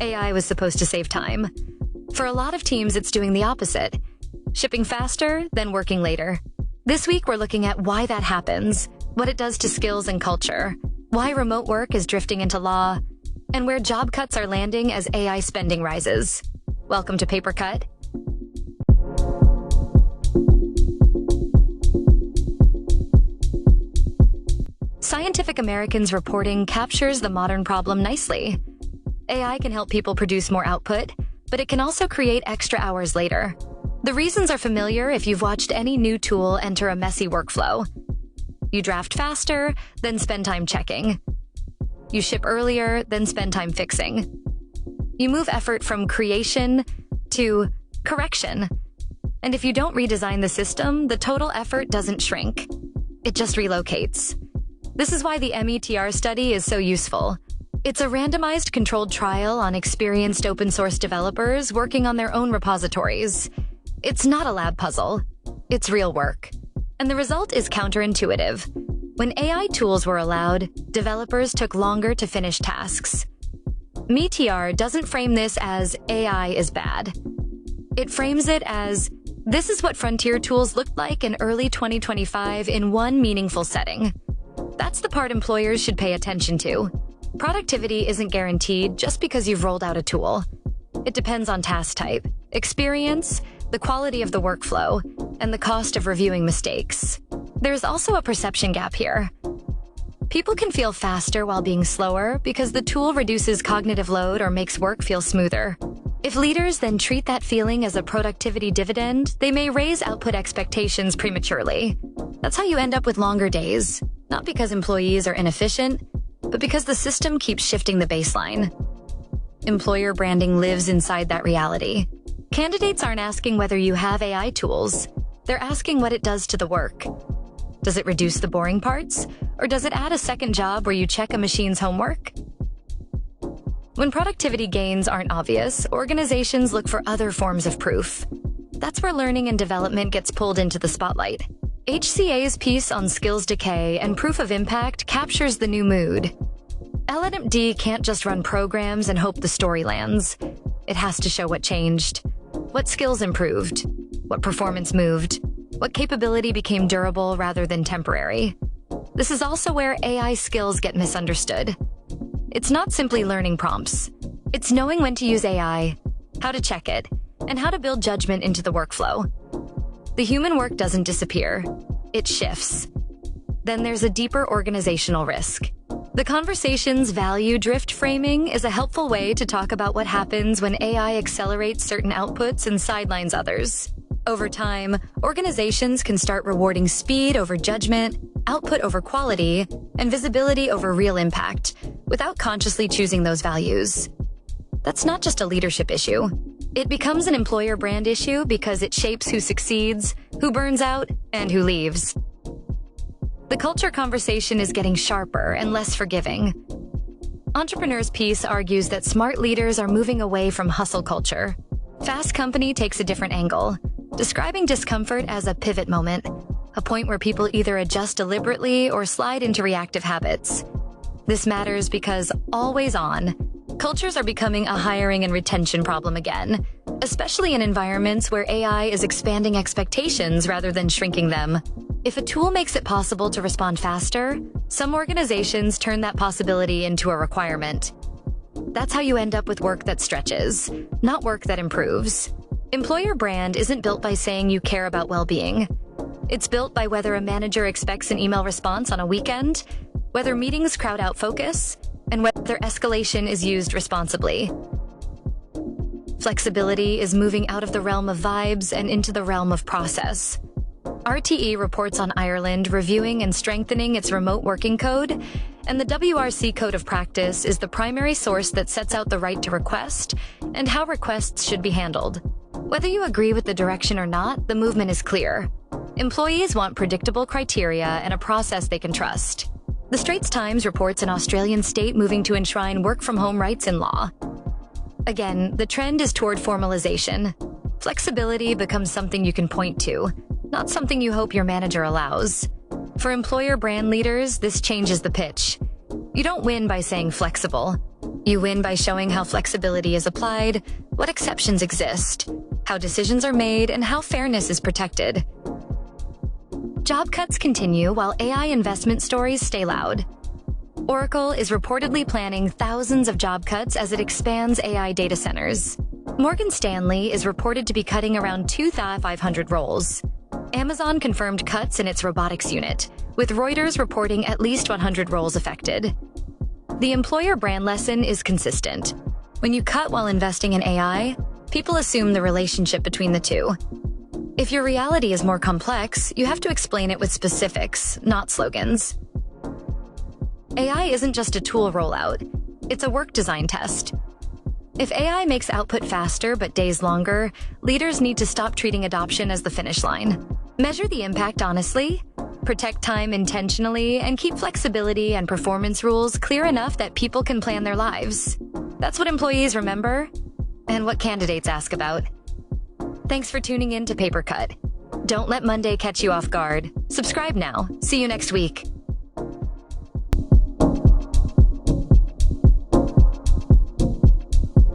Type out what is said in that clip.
AI was supposed to save time. For a lot of teams, it's doing the opposite. Shipping faster, then working later. This week, we're looking at why that happens, what it does to skills and culture, why remote work is drifting into law, and where job cuts are landing as AI spending rises. Welcome to Paper Cut. Scientific American's reporting captures the modern problem nicely. AI can help people produce more output, but it can also create extra hours later. The reasons are familiar if you've watched any new tool enter a messy workflow. You draft faster, then spend time checking. You ship earlier, then spend time fixing. You move effort from creation to correction. And if you don't redesign the system, the total effort doesn't shrink. It just relocates. This is why the METR study is so useful. It's a randomized controlled trial on experienced open source developers working on their own repositories. It's not a lab puzzle. It's real work. And the result is counterintuitive. When AI tools were allowed, developers took longer to finish tasks. METR doesn't frame this as AI is bad. It frames it as, this is what frontier tools looked like in early 2025 in one meaningful setting. That's the part employers should pay attention to. Productivity isn't guaranteed just because you've rolled out a tool. It depends on task type, experience, the quality of the workflow, and the cost of reviewing mistakes. There's also a perception gap here. People can feel faster while being slower because the tool reduces cognitive load or makes work feel smoother. If leaders then treat that feeling as a productivity dividend, they may raise output expectations prematurely. That's how you end up with longer days, not because employees are inefficient, but because the system keeps shifting the baseline. Employer branding lives inside that reality. Candidates aren't asking whether you have AI tools. They're asking what it does to the work. Does it reduce the boring parts? Or does it add a second job where you check a machine's homework? When productivity gains aren't obvious, organizations look for other forms of proof. That's where learning and development gets pulled into the spotlight. HCA's piece on skills decay and proof of impact captures the new mood. L&D can't just run programs and hope the story lands. It has to show what changed, what skills improved, what performance moved, what capability became durable rather than temporary. This is also where AI skills get misunderstood. It's not simply learning prompts. It's knowing when to use AI, how to check it, and how to build judgment into the workflow. The human work doesn't disappear. It shifts. Then there's a deeper organizational risk. The conversation's value drift framing is a helpful way to talk about what happens when AI accelerates certain outputs and sidelines others. Over time, organizations can start rewarding speed over judgment, output over quality, and visibility over real impact, without consciously choosing those values. That's not just a leadership issue. It becomes an employer brand issue because it shapes who succeeds, who burns out, and who leaves. The culture conversation is getting sharper and less forgiving. Entrepreneur's piece argues that smart leaders are moving away from hustle culture. Fast Company takes a different angle, describing discomfort as a pivot moment, a point where people either adjust deliberately or slide into reactive habits. This matters because, always on, cultures are becoming a hiring and retention problem again, especially in environments where AI is expanding expectations rather than shrinking them. If a tool makes it possible to respond faster, some organizations turn that possibility into a requirement. That's how you end up with work that stretches, not work that improves. Employer brand isn't built by saying you care about well-being. It's built by whether a manager expects an email response on a weekend, whether meetings crowd out focus, and whether escalation is used responsibly. Flexibility is moving out of the realm of vibes and into the realm of process. RTE reports on Ireland reviewing and strengthening its remote working code, and the WRC Code of Practice is the primary source that sets out the right to request and how requests should be handled. Whether you agree with the direction or not, the movement is clear. Employees want predictable criteria and a process they can trust. The Straits Times reports an Australian state moving to enshrine work-from-home rights in law. Again, the trend is toward formalization. Flexibility becomes something you can point to, not something you hope your manager allows. For employer brand leaders, this changes the pitch. You don't win by saying flexible. You win by showing how flexibility is applied, what exceptions exist, how decisions are made, and how fairness is protected. Job cuts continue while AI investment stories stay loud. Oracle is reportedly planning thousands of job cuts as it expands AI data centers. Morgan Stanley is reported to be cutting around 2,500 roles. Amazon confirmed cuts in its robotics unit, with Reuters reporting at least 100 roles affected. The employer brand lesson is consistent. When you cut while investing in AI, people assume the relationship between the two. If your reality is more complex, you have to explain it with specifics, not slogans. AI isn't just a tool rollout, it's a work design test. If AI makes output faster but days longer, leaders need to stop treating adoption as the finish line. Measure the impact honestly, protect time intentionally, and keep flexibility and performance rules clear enough that people can plan their lives. That's what employees remember, and what candidates ask about. Thanks for tuning in to Paper Cut. Don't let Monday catch you off guard. Subscribe now. See you next week.